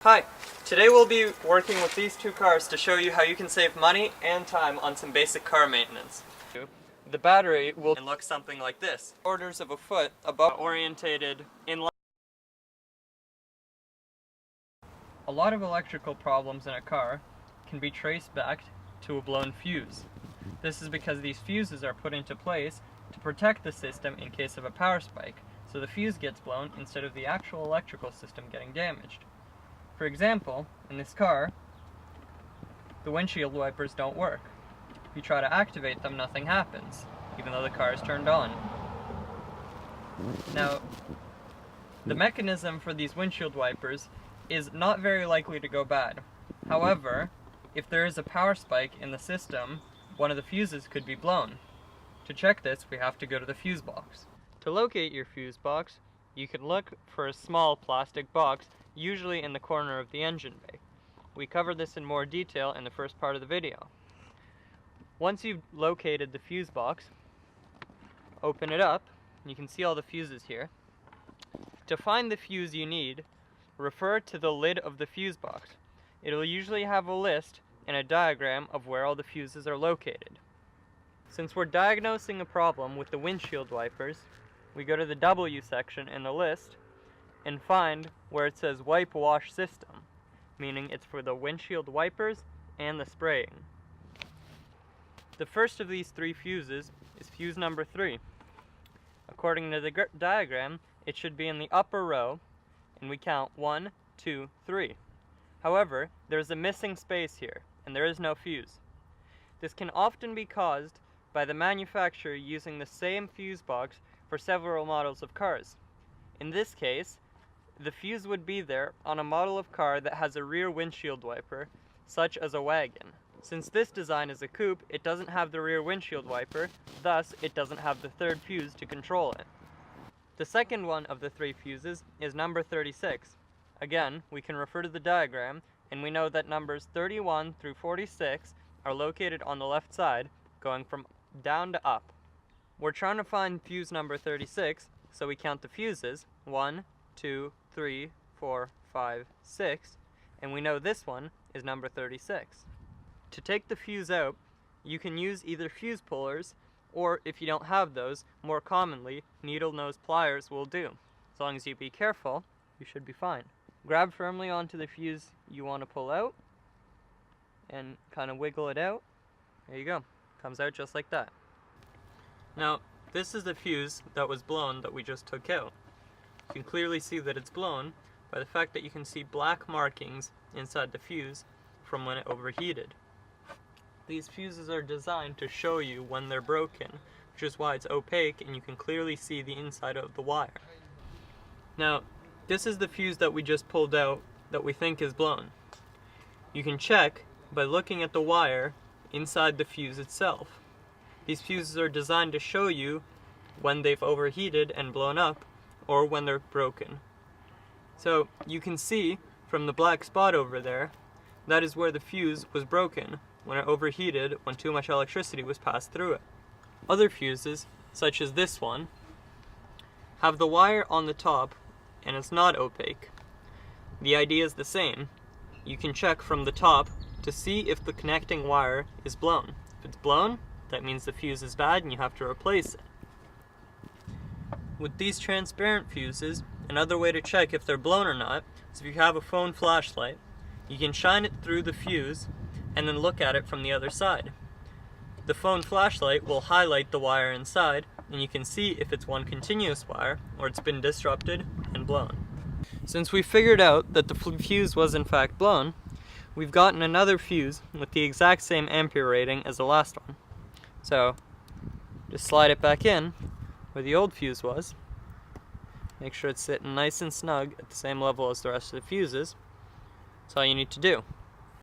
Hi! Today we'll be working with these two cars to show you how you can save money and time on some basic car maintenance. The battery will look something like this. Quarters of a foot above, orientated in line. A lot of electrical problems in a car can be traced back to a blown fuse. This is because these fuses are put into place to protect the system in case of a power spike, so the fuse gets blown instead of the actual electrical system getting damaged. For example, in this car, the windshield wipers don't work. If you try to activate them, nothing happens, even though the car is turned on. Now, the mechanism for these windshield wipers is not very likely to go bad. However, if there is a power spike in the system, one of the fuses could be blown. To check this, we have to go to the fuse box. To locate your fuse box, you can look for a small plastic box, usually in the corner of the engine bay. We covered this in more detail in the first part of the video. Once you've located the fuse box, open it up. You can see all the fuses here. To find the fuse you need, refer to the lid of the fuse box. It'll usually have a list and a diagram of where all the fuses are located. Since we're diagnosing a problem with the windshield wipers, we go to the W section in the list and find where it says wipe wash system, meaning it's for the windshield wipers and the spraying. The first of these three fuses is fuse number 3. According to the diagram, it should be in the upper row, and we count 1, 2, 3. However, there's a missing space here, and there is no fuse. This can often be caused by the manufacturer using the same fuse box for several models of cars. In this case, the fuse would be there on a model of car that has a rear windshield wiper, such as a wagon. Since this design is a coupe, it doesn't have the rear windshield wiper, thus it doesn't have the third fuse to control it. The second one of the three fuses is number 36. Again, we can refer to the diagram, and we know that numbers 31 through 46 are located on the left side, going from down to up. We're trying to find fuse number 36, so we count the fuses, 1, 2, 3, 4, 5, 6, and we know this one is number 36. To take the fuse out, you can use either fuse pullers, or if you don't have those, more commonly, needle nose pliers will do. As long as you be careful, you should be fine. Grab firmly onto the fuse you want to pull out, and kind of wiggle it out. There you go. Comes out just like that. Now, this is the fuse that was blown that we just took out. You can clearly see that it's blown by the fact that you can see black markings inside the fuse from when it overheated. These fuses are designed to show you when they're broken, which is why it's opaque and you can clearly see the inside of the wire. Now, this is the fuse that we just pulled out that we think is blown. You can check by looking at the wire inside the fuse itself. These fuses are designed to show you when they've overheated and blown up, or when they're broken. So you can see from the black spot over there, that is where the fuse was broken when it overheated when too much electricity was passed through it. Other fuses, such as this one, have the wire on the top and it's not opaque. The idea is the same. You can check from the top to see if the connecting wire is blown. If it's blown, that means the fuse is bad and you have to replace it. With these transparent fuses, another way to check if they're blown or not is if you have a phone flashlight, you can shine it through the fuse and then look at it from the other side. The phone flashlight will highlight the wire inside, and you can see if it's one continuous wire or it's been disrupted and blown. Since we figured out that the fuse was in fact blown, we've gotten another fuse with the exact same ampere rating as the last one. So, just slide it back in where the old fuse was. Make sure it's sitting nice and snug at the same level as the rest of the fuses. That's all you need to do.